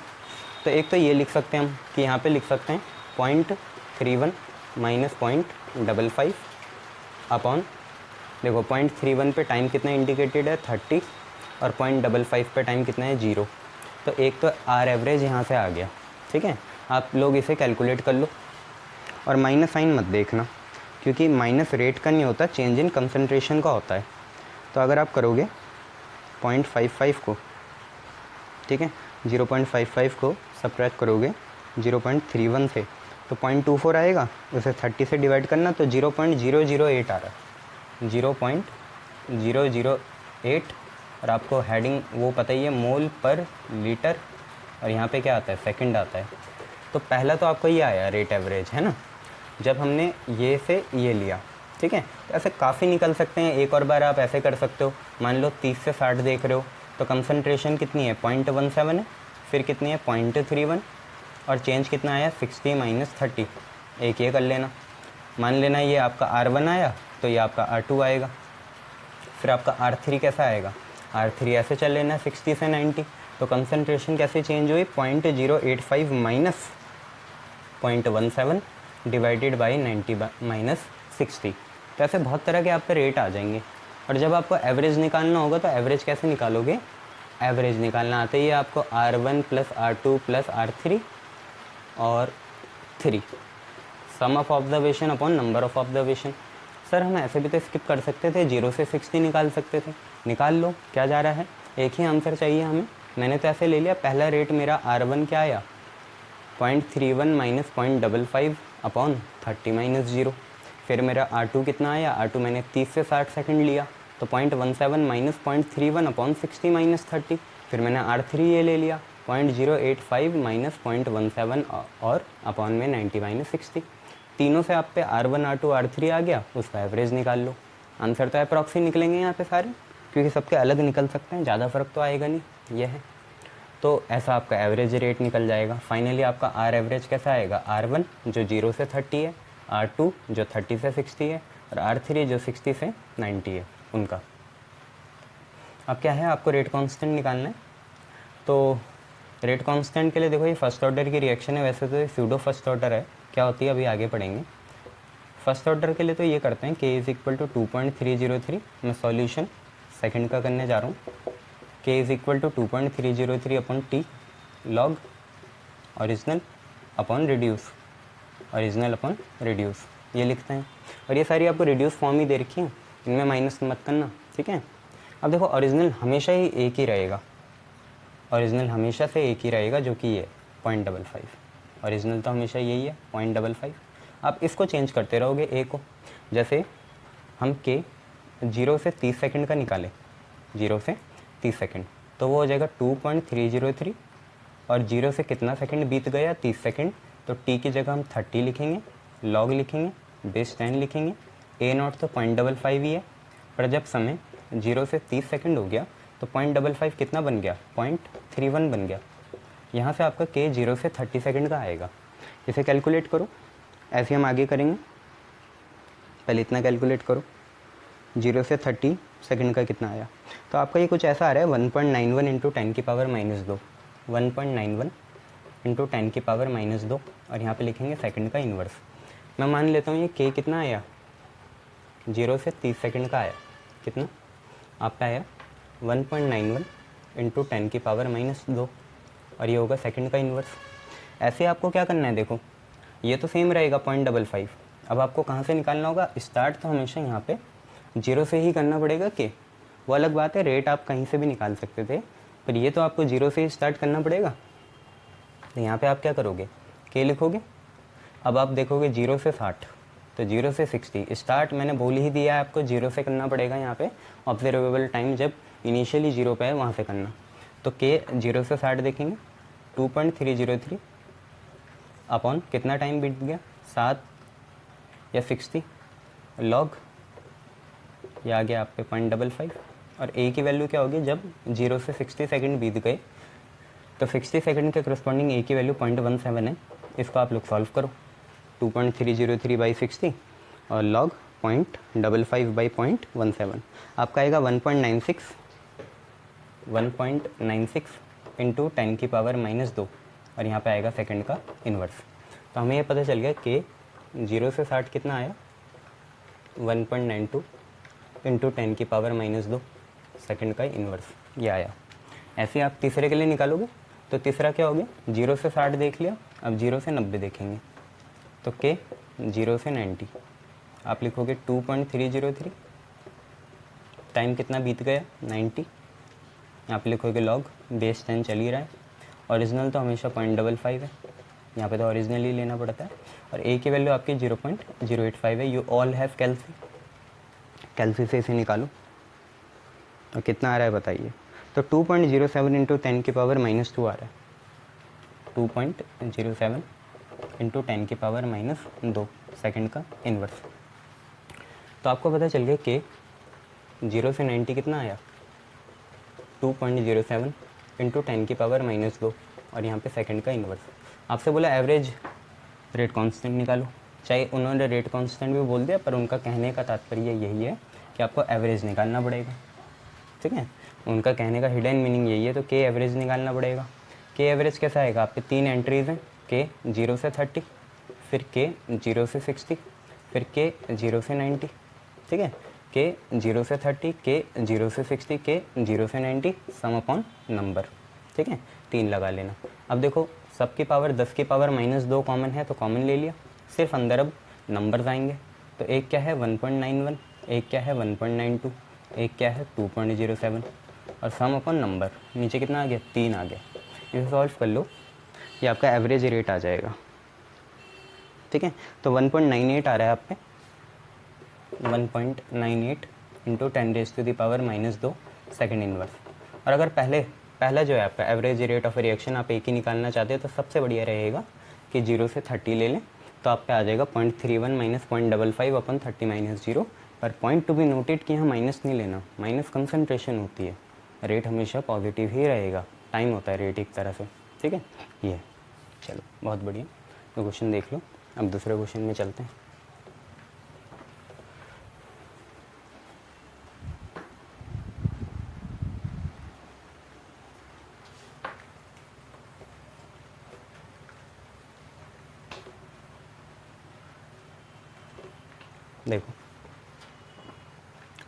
तो एक तो ये लिख सकते हैं हम कि यहाँ पे लिख सकते हैं 0.31 माइनस 0.55 अपॉन, देखो 0.31 पे टाइम कितना इंडिकेटेड है 30, और 0.55 पे टाइम कितना है 0। तो एक तो आर एवरेज यहाँ से आ गया, ठीक है। आप लोग इसे कैलकुलेट कर लो, और माइनस साइन मत देखना, क्योंकि माइनस रेट का नहीं होता, चेंज इन कंसंट्रेशन का होता है। तो अगर आप करोगे 0.55 को, ठीक है, 0.55 को सब्ट्रैक्ट करोगे 0.31 से, तो 0.24 आएगा, उसे 30 से डिवाइड करना तो 0.008 आ रहा है, 0.008। और आपको हेडिंग वो पता ही है, मोल पर लीटर, और यहाँ पे क्या आता है, सेकंड आता है। तो पहला तो आपको ये आया रेट एवरेज, है ना, जब हमने ये से ये लिया, ठीक है। तो ऐसे काफ़ी निकल सकते हैं, एक और बार आप ऐसे कर सकते हो, मान लो 30 से 60 देख रहे हो, तो कंसंट्रेशन कितनी है 0.17 है, फिर कितनी है 0.31, और चेंज कितना आया 60 माइनस 30, एक ये कर लेना। मान लेना ये आपका R1 आया, तो ये आपका R2 आएगा, फिर आपका R3 कैसा आएगा, R3 ऐसे चल लेना 60 से 90। तो कंसंट्रेशन कैसे चेंज हुई, 0.085 माइनस 0.17 डिवाइडेड बाई 90 माइनस 60। तो ऐसे बहुत तरह के आप पे रेट आ जाएंगे। और जब आपको एवरेज निकालना होगा तो एवरेज कैसे निकालोगे, एवरेज निकालना आते ही आपको R1 plus R2 plus R3 और 3 sum of observation upon number of observation. Sir हम ऐसे भी तो स्किप कर सकते थे, 0 से 60 निकाल सकते थे, निकाल लो, क्या जा रहा है, एक ही आंसर चाहिए हमें। मैंने तो ऐसे ले लिया, पहला रेट मेरा R1 क्या आया 0.31 माइनस 0.55 अपॉन 30 माइनस 0। फिर मेरा R2 कितना आया, R2 मैंने 30 से 60 सेकंड लिया तो 0.17 माइनस 0.31 अपॉन 60 माइनस 30। फिर मैंने R3 ये ले लिया 0.085 माइनस 0.17 और अपॉन में 90 माइनस 60। तीनों से आप पे R1 R2 R3 आ गया, उसका एवरेज निकाल लो। आंसर तो अप्रॉक्सी निकलेंगे यहाँ पे सारे, क्योंकि सबके अलग निकल सकते हैं, ज़्यादा फर्क तो आएगा नहीं, यह है। तो ऐसा आपका एवरेज रेट निकल जाएगा। फाइनली आपका R एवरेज कैसा आएगा, R1 जो 0 से 30 है, R2 जो 30 से 60 है और R3 जो 60 से 90 है उनका। अब क्या है, आपको रेट कांस्टेंट निकालना है। तो रेट कांस्टेंट के लिए देखो ये फर्स्ट ऑर्डर की रिएक्शन है, वैसे तो ये सूडो फर्स्ट ऑर्डर है, क्या होती है अभी आगे पढ़ेंगे। फर्स्ट ऑर्डर के लिए तो ये करते हैं k इज़ इक्वल टू 2.303। मैं सॉल्यूशन सेकंड का करने जा रहा हूँ। k is equal to 2.303 upon T log original upon reduce, original upon reduce ये लिखते हैं। और ये सारी आपको रिड्यूस फॉर्म ही दे रखी है, इनमें माइनस मत करना, ठीक है। अब देखो ओरिजिनल हमेशा ही एक ही रहेगा, ओरिजिनल हमेशा से एक ही रहेगा जो कि ये 0.55, ओरिजिनल तो हमेशा यही है 0.55। आप इसको चेंज करते रहोगे ए को, जैसे हम के 0 से 30 सेकंड का निकालें, 0 से 30 सेकंड तो वो हो जाएगा 2.303 और 0 से कितना सेकंड बीत गया 30 सेकंड, तो टी की जगह हम 30 लिखेंगे, लॉग लिखेंगे, बेस 10 लिखेंगे। ए नॉट तो 0.55 ही है, पर जब समय 0 से 30 सेकंड हो गया तो 0.55 कितना बन गया 0.31 बन गया। यहाँ से आपका के 0 से 30 सेकंड का आएगा। इसे कैलकुलेट करो, ऐसे हम आगे करेंगे। पहले इतना कैलकुलेट करो, 0 से 30 सेकंड का कितना आया, तो आपका ये कुछ ऐसा आ रहा है 1.91 इंटू 10 की पावर -2, 1.91 इंटू 10 की पावर -2 और यहाँ पे लिखेंगे सेकंड का इन्वर्स। मैं मान लेता हूँ ये के कितना आया, 0 से 30 सेकंड का आया, कितना आपका आया 1.91 इंटू 10 की पावर -2 और ये होगा सेकंड का इन्वर्स। ऐसे आपको क्या करना है, देखो ये तो सेम रहेगा 0.55। अब आपको कहाँ से निकालना होगा, स्टार्ट तो हमेशा यहाँ पे 0 से ही करना पड़ेगा के, वो अलग बात है रेट आप कहीं से भी निकाल सकते थे, पर ये तो आपको 0 से ही स्टार्ट करना पड़ेगा। तो यहाँ पे आप क्या करोगे, के लिखोगे। अब आप देखोगे 0 से 60 तो 0 से 60 स्टार्ट मैंने बोल ही दिया है आपको 0 से करना पड़ेगा। यहाँ पे ऑब्जर्वेबल टाइम जब इनिशियली 0 पे है वहाँ से करना। तो के 0 से 60 देखेंगे 2.303 अपॉन कितना टाइम बीत गया 7 या 60 लॉग ये आ गया आप पे 0.55 और ए की वैल्यू क्या होगी, जब 0 से 60 सेकंड बीत गए तो 60 सेकंड के करस्पॉन्डिंग ए की वैल्यू 0.17 है। इसको आप लोग सॉल्व करो, 2.303 बाई 60 और लॉग 0.55 बाई 0.17 आपका आएगा 1.96 इंटू 10 की पावर -2 और यहाँ पे आएगा सेकंड का इन्वर्स। तो हमें ये पता चल गया कि 0 से 60 कितना आया 1.92 इंटू 10 की पावर -2 सेकंड का इन्वर्स ये आया। ऐसे आप तीसरे के लिए निकालोगे तो तीसरा क्या हो गया, 0 से 60 देख लिया, अब 0 से 90 देखेंगे तो के 0 से 90 आप लिखोगे 2.303 टाइम कितना बीत गया 90, यहाँ पे लिखोगे लॉग बेस 10 चल ही रहा है। ओरिजिनल तो हमेशा 0.55 है, यहाँ पे तो ओरिजिनल ही लेना पड़ता है और ए की वैल्यू आपकी 0.085 है। यू ऑल हैव कैल्सी, कैल्सी से इसे निकालो और कितना आ रहा है बताइए। तो 2.07 इंटू 10 की पावर -2 आ रहा है, 2.07 इंटू 10 की पावर -2 सेकंड का इन्वर्स। तो आपको पता चल गया कि 0 से 90 कितना आया 2.07 इंटू 10 की पावर -2 और यहाँ पे सेकंड का इन्वर्स। आपसे बोला एवरेज रेट कांस्टेंट निकालो, चाहे उन्होंने रेट कांस्टेंट भी बोल दिया पर उनका कहने का तात्पर्य यही है कि आपको एवरेज निकालना पड़ेगा, ठीक है। उनका कहने का हिडन मीनिंग यही है, तो के एवरेज निकालना पड़ेगा। के एवरेज कैसा आएगा, आपके 3 एंट्रीज़ हैं, के 0 से 30, फिर के 0 से 60, फिर के 0 से 90, ठीक है। के 0 से 30, के 0 से 60, के 0 से 90, सम अपॉन नंबर, ठीक है। 3 लगा लेना। अब देखो सबकी पावर 10 की पावर -2 कॉमन है, तो कॉमन ले लिया। सिर्फ अंदर अब नंबर्स आएंगे, तो एक क्या है 1.91, एक क्या है 1.92, एक क्या है 2.07, और सम अपॉन नंबर नीचे कितना आ गया, 3 आ गया। इसे सॉल्व कर लो, ये आपका एवरेज रेट आ जाएगा, ठीक है। तो 1.98 आ रहा है आप पे, 1.98 इंटू 10⁻⁻2 सेकेंड इनवर्स। और अगर पहला जो है आपका एवरेज रेट ऑफ रिएक्शन आप एक ही निकालना चाहते हो, तो सबसे बढ़िया रहेगा कि 0 से 30 ले लें, तो आप पे आ जाएगा 0.31 - 0.55 अपन 30 - 0। पर पॉइंट टू बी नोटेड कि यहाँ माइनस नहीं लेना, माइनस कंसनट्रेशन होती है, रेट हमेशा पॉजिटिव ही रहेगा, टाइम होता है रेट एक तरह से, ठीक है। ये चलो बहुत बढ़िया, तो क्वेश्चन देख लो। अब दूसरे क्वेश्चन में चलते हैं। देखो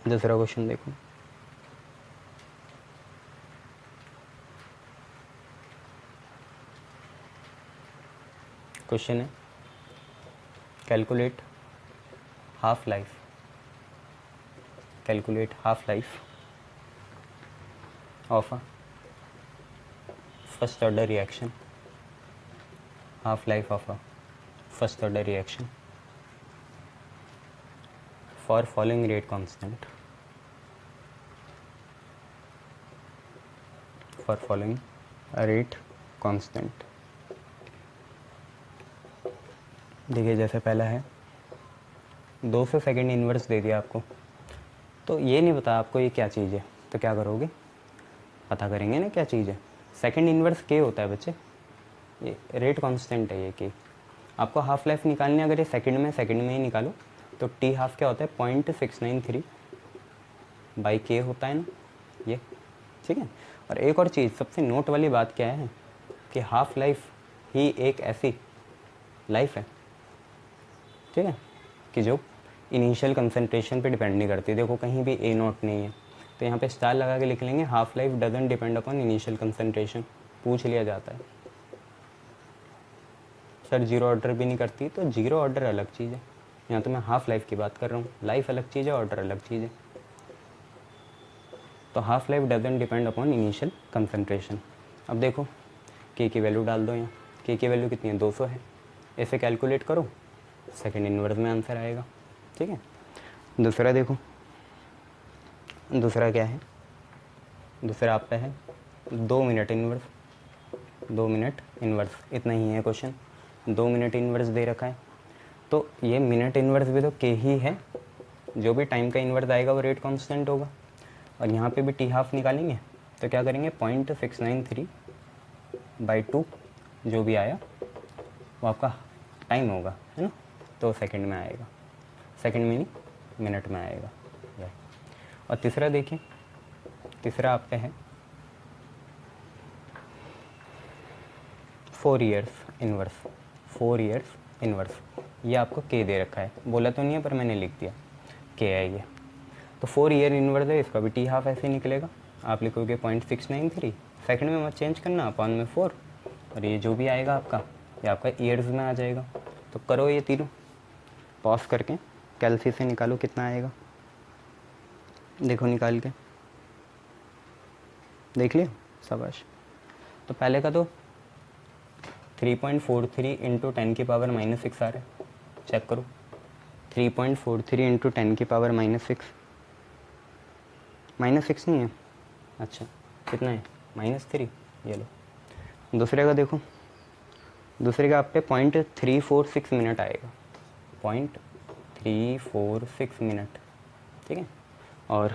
दूसरा क्वेश्चन देखो, क्वेश्चन है calculate half life, calculate half life of a first order reaction, half life of a first order reaction for following rate constant, for following a rate constant। देखिए जैसे पहला है 200 सेकेंड इन्वर्स दे दिया आपको, तो ये नहीं पता आपको ये क्या चीज़ है, तो क्या करोगे, पता करेंगे ना क्या चीज़ है। सेकेंड इन्वर्स के होता है बच्चे, ये रेट कांस्टेंट है ये के। आपको हाफ लाइफ निकालनी है, अगर ये सेकंड में ही निकालो तो टी हाफ क्या होता है 0.693 बाई के होता है ना ये, ठीक है। और एक और चीज़ सबसे नोट वाली बात क्या है कि हाफ लाइफ ही एक ऐसी लाइफ है, ठीक है, कि जो इनिशियल कंसंट्रेशन पे डिपेंड नहीं करती। देखो कहीं भी ए नोट नहीं है, तो यहाँ पे स्टार लगा के लिख लेंगे, half life doesn't depend upon initial concentration. पूछ लिया जाता है सर जीरो ऑर्डर भी नहीं करती, तो जीरो ऑर्डर अलग चीज़ है, यहाँ तो मैं हाफ लाइफ की बात कर रहा हूँ। लाइफ अलग चीज़ है, ऑर्डर अलग चीज़ है। तो half life doesn't depend upon initial concentration. अब देखो के की वैल्यू डाल दो, यहाँ के की वैल्यू कितनी है 200 है, ऐसे कैलकुलेट करो, सेकेंड इनवर्स में आंसर आएगा, ठीक है। दूसरा देखो, दूसरा क्या है, दूसरा आप पे है 2 मिनट इनवर्स, 2 मिनट इनवर्स, इतना ही है क्वेश्चन। 2 मिनट इनवर्स दे रखा है, तो ये मिनट इन्वर्स भी तो के ही है, जो भी टाइम का इन्वर्स आएगा वो रेट कांस्टेंट होगा। और यहाँ पे भी टी हाफ निकालेंगे, तो क्या करेंगे 0.693 बाई 2 जो भी आया वो आपका टाइम होगा, है ना, तो सेकंड में आएगा, सेकंड में नहीं मिनट में आएगा। और तीसरा देखिए, तीसरा आप पे है 4 इयर्स इन्वर्स, 4 इयर्स इन्वर्स। ये आपको के दे रखा है, बोला तो नहीं है पर मैंने लिख दिया, के है ये। तो 4 ईयर इन्वर्स है, इसका भी टी हाफ ऐसे निकलेगा। आप लिखोगे 0.693, सेकंड में मत चेंज करना, अपॉन में 4, और ये जो भी आएगा आपका ये आपका ईयर्स में आ जाएगा। तो करो ये तीनों पॉज करके, कैलसी से निकालो कितना आएगा, देखो निकाल के देख लिया, शाबाश। तो पहले का तो 3.43 इंटू 10⁻⁻6 आ रहा है, चेक करो 3.43 इंटू 10⁻⁻6, -6 नहीं है, अच्छा कितना है -3, ये लो। दूसरे का देखो, दूसरे का आप पे 0.346 मिनट आएगा, 0.346 मिनट, ठीक है। और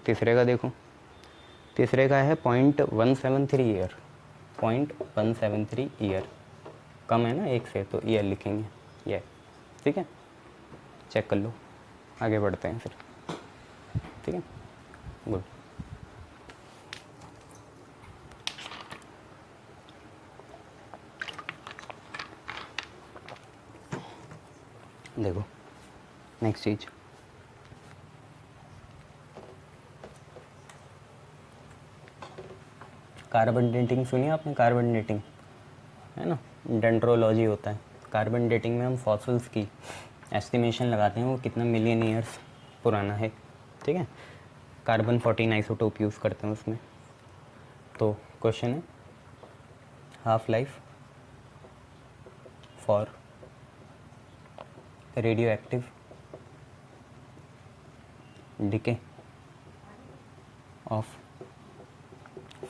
तीसरे का देखो, तीसरे का है 0.173 ईयर, 0.173 ईयर, कम है ना एक से, तो ईयर लिखेंगे ये, ठीक है। चेक कर लो, आगे बढ़ते हैं फिर, ठीक है, गुड। देखो नेक्स्ट चीज, कार्बन डेटिंग सुनी आपने? कार्बन डेटिंग है ना, डेंड्रोलॉजी होता है। कार्बन डेटिंग में हम फॉसिल्स की एस्टिमेशन लगाते हैं वो कितना मिलियन ईयर्स पुराना है, ठीक है। कार्बन 14 आइसोटोप यूज़ करते हैं उसमें। तो क्वेश्चन है half life for radio active decay of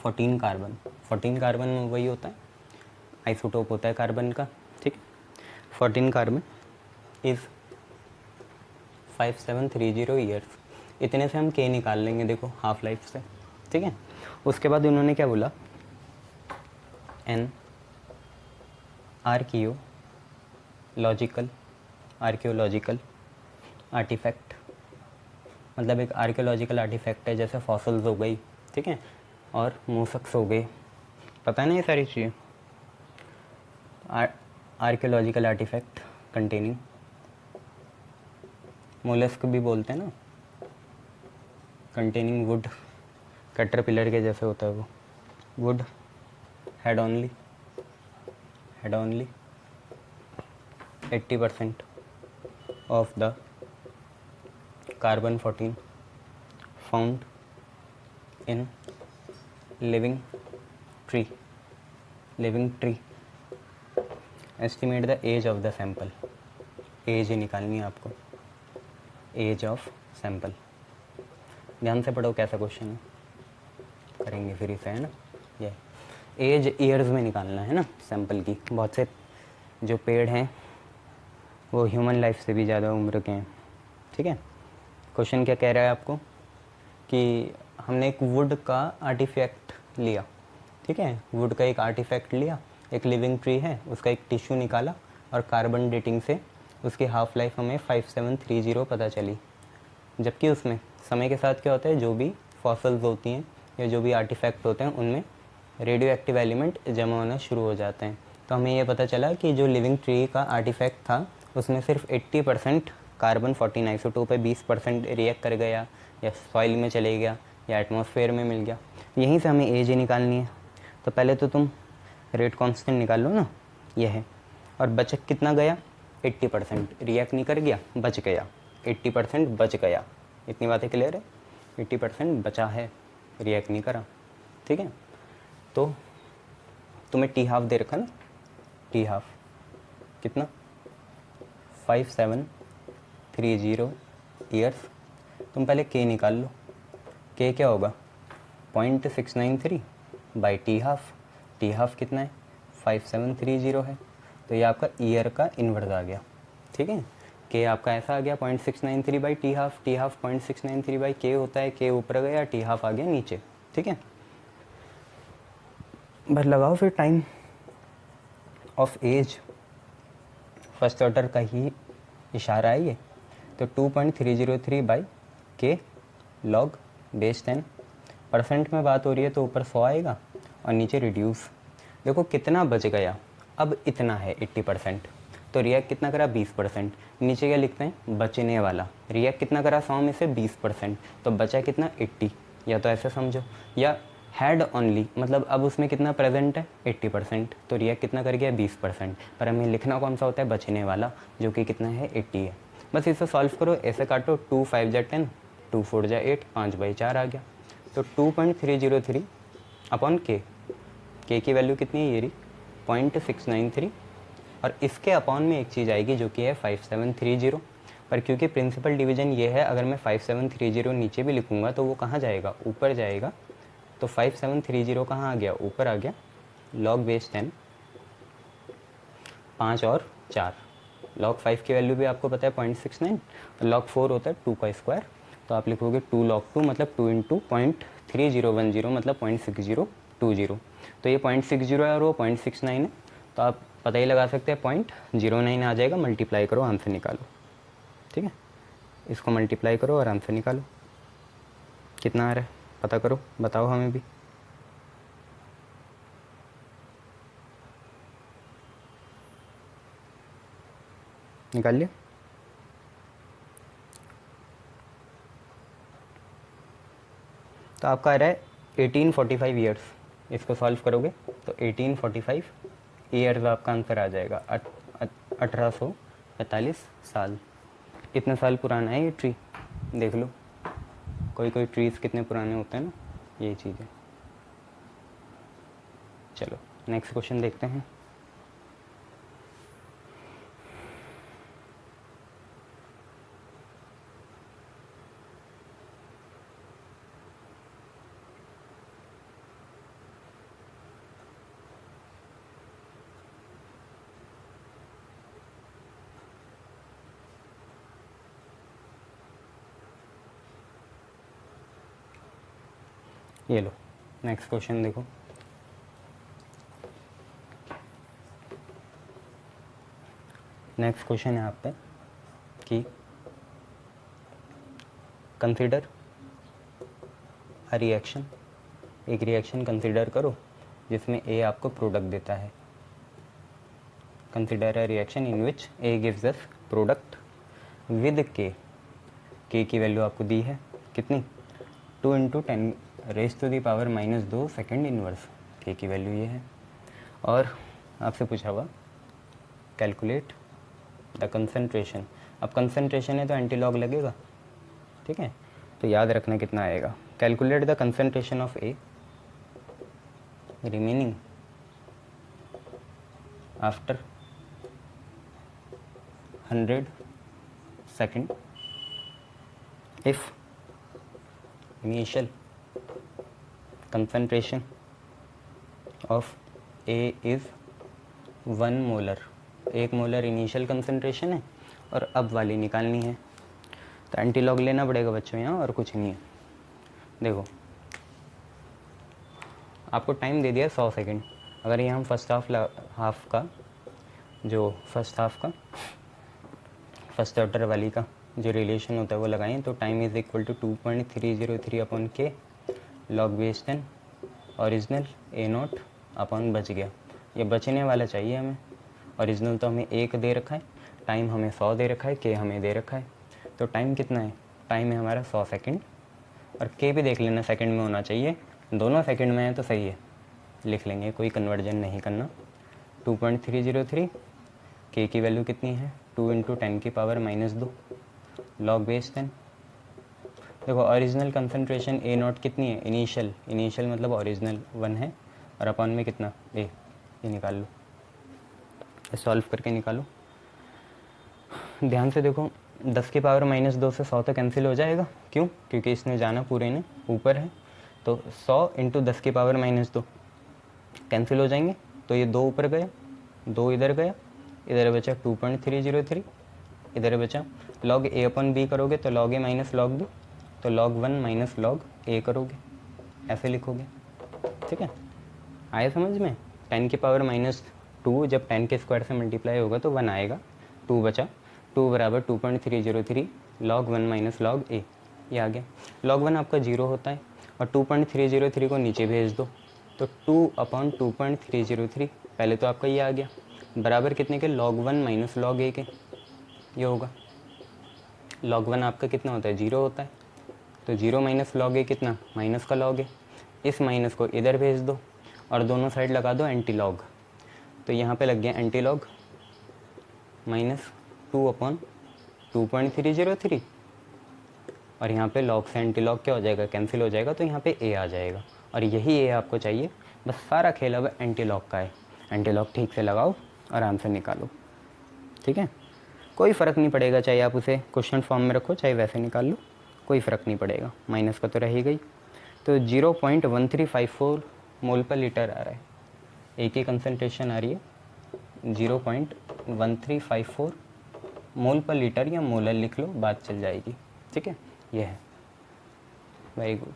14 carbon. 14 carbon वही होता है, आइसोटोप होता है कार्बन का, ठीक है। 14 कार्बन इज़ 5730 ईयर्स। इतने से हम के निकाल लेंगे, देखो हाफ लाइफ से, ठीक है। उसके बाद उन्होंने क्या बोला, एन आर्कियोलॉजिकल आर्टिफैक्ट, मतलब एक आर्कियोलॉजिकल आर्टिफैक्ट है, जैसे फॉसिल्स हो गई, ठीक है, और मूसक्स हो गए, पता नहीं ये सारी चीज़ें। आर्कियोलॉजिकल आर्टिफैक्ट कंटेनिंग, मोलस्क भी बोलते हैं ना, कंटेनिंग वुड, कैटरपिलर के जैसे होता है वो, wood had only 80% of the carbon 14 found in living tree. Estimate the age of the sample. Age निकालनी है आपको, एज ऑफ सैंपल। ध्यान से पढ़ो कैसा क्वेश्चन है, करेंगे फिर इसे, है ना। ये एज ईयर्स में निकालना है ना सैंपल की। बहुत से जो पेड़ हैं वो ह्यूमन लाइफ से भी ज़्यादा उम्र के हैं, ठीक है। क्वेश्चन क्या कह रहा है आपको कि हमने एक वुड का आर्टिफैक्ट लिया, ठीक है, वुड का एक आर्टिफैक्ट लिया, एक लिविंग ट्री है, उसका एक टिश्यू निकाला और कार्बन डेटिंग से उसकी हाफ लाइफ हमें 5730 पता चली। जबकि उसमें समय के साथ क्या होता है, जो भी फॉसल्स होती हैं या जो भी आर्टिफैक्ट होते हैं उनमें रेडियो एक्टिव एलिमेंट जमा होना शुरू हो जाते हैं। तो हमें ये पता चला कि जो लिविंग ट्री का आर्टिफैक्ट था उसमें सिर्फ 80% कार्बन 14 आइसोटोप है, 20% रिएक्ट कर गया या सॉइल में चले गया या एटमॉस्फेयर में मिल गया। यहीं से हमें एज निकालनी है। तो पहले तो तुम रेट कांस्टेंट निकाल लो ना, ये है, और बच कितना गया, 80%। रिएक्ट नहीं कर गया, बच गया, 80% बच गया। इतनी बातें क्लियर है, 80% बचा है, रिएक्ट नहीं करा, ठीक है। तो तुम्हें टी हाफ दे रखा ना, टी हाफ कितना 5730 ईयर्स। तुम पहले के निकाल लो, के क्या होगा 0.693 by T half. T half कितना है 5730 है, तो ये आपका ईयर का इन्वर्स आ गया, ठीक है। के आपका ऐसा आ गया 0.693 बाई टी हाफ 0.693 बाई के होता है, के ऊपर गया, टी हाफ आ गया नीचे, ठीक है। बस लगाओ फिर time of age, first order का ही इशारा है ये। तो 2.303 बाई के लॉग बेस 10। परसेंट में बात हो रही है तो ऊपर 100 आएगा और नीचे रिड्यूस। देखो कितना बच गया, अब इतना है 80%, तो रिएक्ट कितना करा 20%। नीचे क्या लिखते हैं, बचने वाला। रिएक्ट कितना करा 100 में से 20%, तो बचा कितना 80। या तो ऐसे समझो, या हैड ओनली, मतलब अब उसमें कितना प्रेजेंट है 80%, तो रिएक्ट कितना कर गया 20%। पर हमें लिखना कौन सा होता है, बचने वाला, जो कि कितना है 80 है। बस इसे सॉल्व करो, ऐसे काटो, 2 5 जा 10, 2 4 जा 8, 5/4 आ गया। तो 2.303 अपॉन के की वैल्यू कितनी है, ये रही 0.693, और इसके अपॉन में एक चीज़ आएगी जो कि है 5730। पर क्योंकि प्रिंसिपल डिवीजन ये है, अगर मैं 5730 नीचे भी लिखूंगा तो वो कहाँ जाएगा, ऊपर जाएगा। तो 5730 कहाँ आ गया, ऊपर आ गया। लॉग बेस 10, 5 और 4। लॉग 5 की वैल्यू भी आपको पता है 0.69, और लॉग 4 होता है 2 का स्क्वायर। तो आप लिखोगे 2 log 2 मतलब 2 इंटू 0.3010 मतलब 0.6020। तो ये 0.60 है और वो 0.69 है, तो आप पता ही लगा सकते हैं 0.09 आ जाएगा। मल्टीप्लाई करो, आंसर निकालो, ठीक है। इसको मल्टीप्लाई करो और आंसर निकालो, कितना आ रहा है पता करो, बताओ हमें भी। निकाल लिया, तो आपका आ रहा है 1845 ईयर्स। इसको सॉल्व करोगे तो 1845 ईयर्स आपका आंसर आ जाएगा, 1845 साल। इतने साल पुराना है ये ट्री, देख लो। कोई कोई ट्रीज़ कितने पुराने होते हैं ना, यही चीज़ है। चलो नेक्स्ट क्वेश्चन देखते हैं। ये लो नेक्स्ट क्वेश्चन देखो। नेक्स्ट क्वेश्चन है आप पे कि कंसीडर अ रिएक्शन, एक रिएक्शन कंसीडर करो जिसमें ए आपको प्रोडक्ट देता है। Consider a reaction in which A gives us product with के की वैल्यू आपको दी है कितनी, 2 × 10⁻⁻2 सेकेंड इनवर्स, के की वैल्यू ये है। और आपसे पूछा हुआ कैलकुलेट द कंसंट्रेशन। अब कंसंट्रेशन है तो एंटीलॉग लगेगा, ठीक है। तो याद रखना कितना आएगा। Calculate the concentration of A remaining after 100 second if initial concentration of A is 1 molar. 1 molar initial concentration है और अब वाली निकालनी है, तो एंटीलॉग लेना पड़ेगा बच्चों यहाँ, और कुछ नहीं है। देखो आपको टाइम दे दिया 100 सेकेंड। अगर ये हम फर्स्ट हाफ का जो फर्स्ट ऑर्डर वाली का जो रिलेशन होता है वो लगाएं, तो time is equal to 2.303/k log base 10 original A0 upon बच गया। ये बचने वाला चाहिए हमें। ओरिजिनल तो हमें 1 दे रखा है, टाइम हमें 100 दे रखा है, के हमें दे रखा है। तो टाइम कितना है, टाइम है हमारा 100 सेकेंड, और के भी देख लेना सेकंड में होना चाहिए। दोनों सेकंड में है तो सही है, लिख लेंगे, कोई कन्वर्जन नहीं करना। 2.303, के की वैल्यू कितनी है 2 × 10⁻⁻2 लॉग बेस 10। देखो ओरिजिनल कंसंट्रेशन A0 कितनी है, इनिशियल मतलब ओरिजिनल 1 है, और अपॉन में कितना A, ये निकाल लो, सॉल्व करके निकालो। ध्यान से देखो 10⁻⁻2 से 100 तो कैंसिल हो जाएगा, क्यों, क्योंकि इसने जाना पूरे ने ऊपर है, तो 100 × 10⁻⁻2 कैंसिल हो जाएंगे। तो ये 2 ऊपर गया, 2 इधर गया, इधर बचा 2.303, इधर बचा लॉग A/B करोगे तो log A minus log B, तो log 1 माइनस लॉग A करोगे, ऐसे लिखोगे, ठीक है। आया समझ में। 10⁻⁻2 जब 10 के स्क्वायर से मल्टीप्लाई होगा तो 1 आएगा, 2 बचा, 2 बराबर 2.303 log 1 माइनस लॉग A, ये आ गया। log 1 आपका 0 होता है, और 2.303 को नीचे भेज दो, तो 2/2.303, पहले तो आपका ये आ गया, बराबर कितने के, log 1 माइनस लॉग A के, ये होगा। log 1 आपका कितना होता है, 0 होता है, तो 0 माइनस लॉग ए कितना, माइनस का लॉग है, इस माइनस को इधर भेज दो और दोनों साइड लगा दो एंटी लॉग, तो यहाँ पे लग गया एंटी लॉग माइनस 2/2.303, और यहाँ पे लॉग से एंटी लॉग क्या हो जाएगा, कैंसिल हो जाएगा, तो यहाँ पे ए आ जाएगा, और यही ए आपको चाहिए। बस सारा खेल अब एंटी लॉग का है। एंटी लॉग ठीक से लगाओ, आराम से निकालो, ठीक है। कोई फ़र्क नहीं पड़ेगा, चाहे आप उसे क्वेश्चन फॉर्म में रखो चाहे वैसे निकाल लो, कोई फ़र्क नहीं पड़ेगा, माइनस का तो रह ही गई। तो 0.1354 मोल पर लीटर आ रहा है, ए की कंसनट्रेशन आ रही है 0.1354 मोल पर लीटर, या मोलर लिख लो, बात चल जाएगी, ठीक है। ये है, वेरी गुड।